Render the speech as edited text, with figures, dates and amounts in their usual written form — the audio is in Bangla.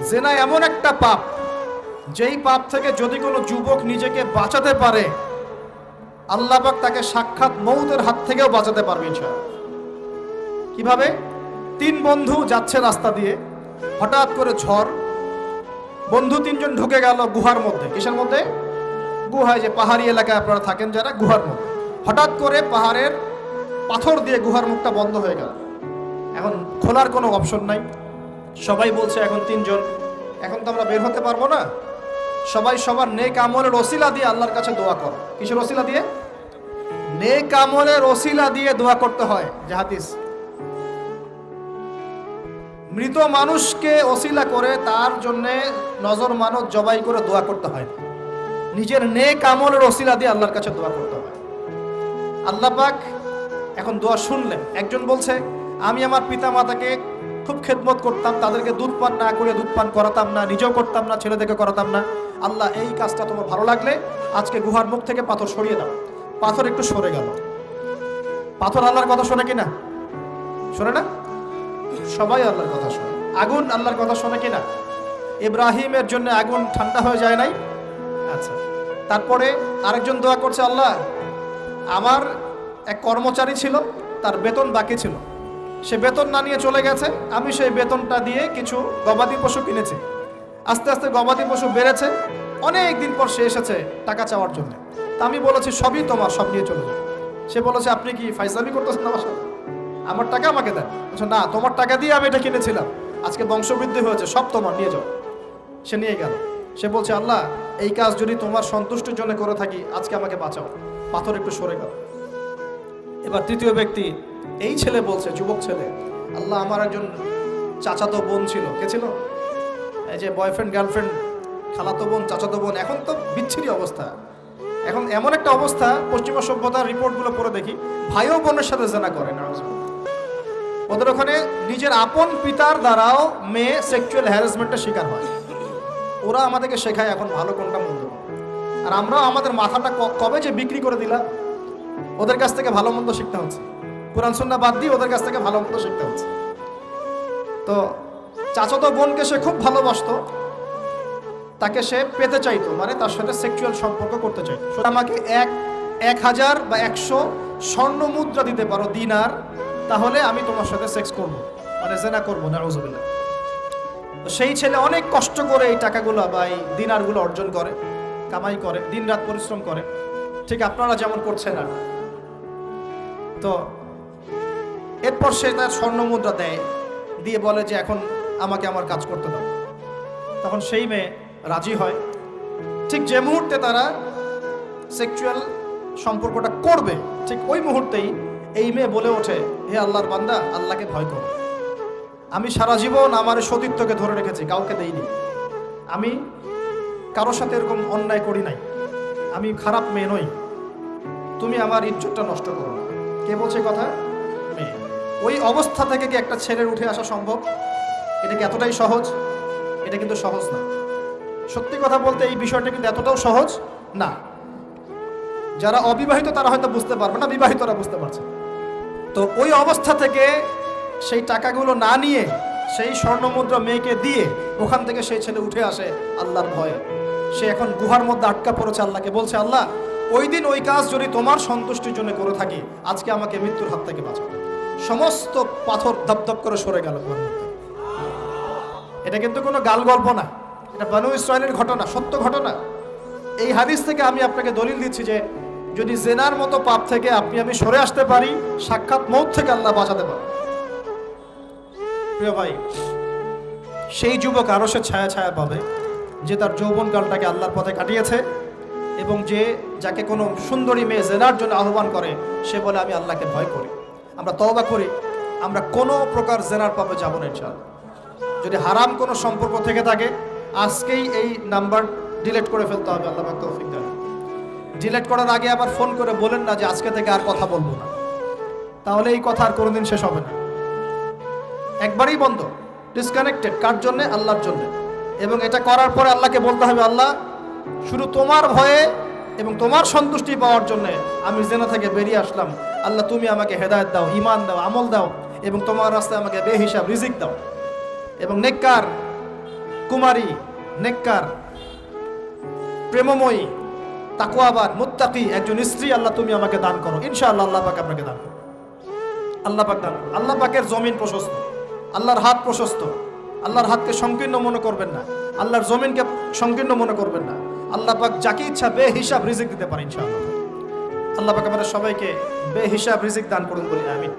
জেনা এমন একটা পাপ, যেই পাপ থেকে যদি কোনো যুবক নিজেকে বাঁচাতে পারে, আল্লাহ পাক তাকে সাক্ষাৎ মৌতের হাত থেকেও বাঁচাতে পারবে ইনশাআল্লাহ। কিভাবে? 3 বন্ধু যাচ্ছে রাস্তা দিয়ে, হঠাৎ করে ঝড়, বন্ধু 3 জন ঢুকে গেল গুহার মধ্যে। কিসের মধ্যে? গুহায়, যে পাহাড়ি এলাকায় আপনারা থাকেন যারা, গুহার মধ্যে। হঠাৎ করে পাহাড়ের পাথর দিয়ে গুহার মুখটা বন্ধ হয়ে গেল। এখন খোলার কোনো অপশন নাই। সবাই বলছে এখন 3 জন, এখন তো আমরা বের হতে পারবো না। সবাই সবার নেক আমলের ওসিলা দিয়ে আল্লাহর কাছে দোয়া করো। কিসের ওসিলা দিয়ে? নেক আমলের ওসিলা দিয়ে দোয়া করতে হয়। যে হাদিস, মৃত মানুষকে ওসিলা করে তার জন্য নজর মানত জবাই করে দোয়া করতে হয়, নিজের নেক আমলের ওসিলা দিয়ে আল্লাহর কাছে দোয়া করতে হয়। আল্লাহ পাক এখন দোয়া শুনলেন। একজন বলছে, আমি আমার পিতা মাতাকে খুব খেদমত করতাম, তাদেরকে দুধ পান না করে দুধ পান করাতাম না, নিজেও করতাম না, ছেলেদেরকে করাতাম না। আল্লাহ, এই কাজটা তোমার ভালো লাগলে আজকে গুহার মুখ থেকে পাথর সরিয়ে দাও। পাথর একটু সরে গেল। পাথর আল্লাহর কথা শোনে কিনা? শোনে না? সবাই আল্লাহর কথা শোনে। আগুন আল্লাহর কথা শোনে কিনা? ইব্রাহিমের জন্য আগুন ঠান্ডা হয়ে যায় নাই? আচ্ছা, তারপরে আরেকজন দোয়া করছে, আল্লাহ, আমার এক কর্মচারী ছিল, তার বেতন বাকি ছিল, সে বেতন না নিয়ে চলে গেছে, আমি সেই বেতনটা দিয়ে কিছু গবাদি পশু কিনেছি। আস্তে আস্তে গবাদি পশু বেড়েছে, অনেক দিন পর সে এসেছে টাকা চাওয়ার জন্য। তা আমি বলেছি, সবই তোমার, সব নিয়ে চলে যাও। সে বলেছে, আপনি কি ফাইজলামি করতেছেন আমার সাথে? আমার টাকা আমাকে দেন। বলছে, না, তোমার টাকা দিয়ে আমি এটা কিনেছিলাম, আজকে বংশবৃদ্ধি হয়েছে, সব তোমার, নিয়ে যাও। সে নিয়ে গেল। সে বলছে, আল্লাহ, এই কাজ যদি তোমার সন্তুষ্টির জন্য করে থাকি, আজকে আমাকে বাঁচাও। পাথর একটু সরে গেল। এবার তৃতীয় ব্যক্তি, এই ছেলে বলছে, যুবক ছেলে, আল্লাহ, আমার একজন চাচাতো বোন ছিল। কে ছিল? এই যে বয়ফ্রেন্ড গার্লফ্রেন্ড, খালাতো বোন, চাচাতো বোন, এখন তো বিচ্ছিরি অবস্থা। এখন এমন একটা অবস্থা, পশ্চিমা সভ্যতার রিপোর্টগুলো পড়ে দেখি, ভাইও বোনের সাথে জেনা করে না। ওদের ওখানে নিজের আপন পিতার দ্বারাও মেয়ে সেক্সুয়াল হ্যারাসমেন্টের শিকার হয়। ওরা আমাদেরকে শেখায় এখন ভালো কোনটা মন্দ, আর আমরাও আমাদের মাথাটা কবে যে বিক্রি করে দিলাম। ওদের কাছ থেকে ভালো মন্দ শিখতে হচ্ছে, কোরআন সুন্নাহ বাদ দিয়ে ওদের কাছ থেকে ভালো মন্দ শিখতে হচ্ছে। তো চাচাতো বোনকে সে খুব ভালোবাসতো, তাকে সে পেতে চাইতো, মানে তার সাথে সেক্সুয়াল সম্পর্ক করতে চাইতো। আমাকে 1000 বা 100 স্বর্ণ মুদ্রা দিতে পারো, দিনার, তাহলে আমি তোমার সাথে সেক্স করবো, মানে জেনা করবো। নাউজুবিল্লাহ। তো সেই ছেলে অনেক কষ্ট করে এই টাকাগুলো বা এই দিনারগুলো অর্জন করে, কামাই করে, দিনরাত পরিশ্রম করে, ঠিক আপনারা যেমন করছেন। আর তো এরপর সে তার স্বর্ণ মুদ্রা দেয়, দিয়ে বলে যে এখন আমাকে আমার কাজ করতে দাও। তখন সেই মেয়ে রাজি হয়। ঠিক যে মুহূর্তে তারা সেক্সুয়াল সম্পর্কটা করবে, ঠিক ওই মুহূর্তেই এই মেয়ে বলে ওঠে, হে আল্লাহর বান্দা, আল্লাহকে ভয় করো। আমি সারা জীবন আমার সতীত্বকে ধরে রেখেছি, কাউকে দেইনি। আমি কারোর সাথে এরকম অন্যায় করি নাই, আমি খারাপ মেয়ে নই, তুমি আমার ইজ্জতটা নষ্ট করো না। কে বলছে কথা? মেয়ে। ওই অবস্থা থেকে কি একটা ছেলের উঠে আসা সম্ভব? এটা কি এতটাই সহজ? এটা কিন্তু সহজ না। সত্যি কথা বলতে এই বিষয়টা কিন্তু এতটাও সহজ না। যারা অবিবাহিত তারা হয়তো বুঝতে পারবে না, বিবাহিতরা বুঝতে পারছে। তো ওই অবস্থা থেকে সেই টাকাগুলো না নিয়ে সেই স্বর্ণমুদ্রা মেয়েকে দিয়ে ওখান থেকে সেই ছেলে উঠে আসে আল্লাহর ভয়ে। সে এখন গুহার মধ্যে আটকা পড়েছে, আল্লাহকে বলছে, আল্লাহ, ওই দিন ওই কাজ যদি তোমার সন্তুষ্টির জন্য করে থাকি, আজকে আমাকে মৃত্যুর হাত থেকে বাঁচাও। সমস্ত পাথর ধপধপ করে সরে গেল গুহার মধ্যে। এটা কিন্তু কোনো গাল গল্প না, এটা বনু ইসরাইলের ঘটনা, সত্য ঘটনা। এই হাদিস থেকে আমি আপনাকে দলিল দিচ্ছি যে যদি জেনার মতো পাপ থেকে আমি সরে আসতে পারি, সাক্ষাৎ মৌত থেকে আল্লাহ বাঁচাতে পারে। প্রিয় ভাই, সেই যুবক আরো সে ছায়া ছায়া পাবে যে তার যৌবনকালটাকে আল্লাহর পথে কাটিয়েছে, এবং যাকে কোনো সুন্দরী মেয়ে জেনার জন্য আহ্বান করে, সে বলে আমি আল্লাহকে ভয় করি। আমরা তওবা করি, আমরা কোনো প্রকার জেনার পাপে যাব না ইনশাআল্লাহ। যদি হারাম কোনো সম্পর্ক থেকে থাকে, আজকেই এই নাম্বার ডিলিট করে ফেলতে হবে। আল্লাহ পাক তৌফিক দেন। ডিলিট করার আগে আবার ফোন করে বলেন না যে আজকে থেকে আর কথা বলবো না, তাহলে এই কথা আর কোনোদিন শেষ হবে না। একবারই বন্ধ, ডিসকানেক্টেড। কার জন্য? আল্লাহর জন্য। এবং এটা করার পরে আল্লাহকে বলতে হবে, আল্লাহ, শুধু তোমার ভয়ে এবং তোমার সন্তুষ্টি পাওয়ার জন্য আমি জেনা থেকে বেরিয়ে আসলাম। আল্লাহ, তুমি আমাকে হেদায়েত দাও, ঈমান দাও, আমল দাও, এবং তোমার রাস্তায় আমাকে বেহিসাব রিজিক দাও, এবং নেককার কুমারী, নেককার, প্রেমময়ী, তাকওয়াবান, মুত্তাকি একজন স্ত্রী আল্লাহ তুমি আমাকে দান করো। ইনশাআল্লাহ আল্লাহ পাক আপনাকে দান করো। আল্লাহ পাক দান করো। আল্লাহ পাকের জমিন প্রশস্ত, আল্লাহর হাত প্রশস্ত। আল্লাহর হাতকে সংকীর্ণ মনে করবেন না, আল্লাহর জমিনকে সংকীর্ণ মনে করবেন না। আল্লাহ পাক যাকে ইচ্ছা বেহিসাব রিজিক দিতে পারে ইনশাআল্লাহ। আল্লাহ পাক আমাদের সবাইকে বেহিসাব রিজিক দান করুন বলি আমিন।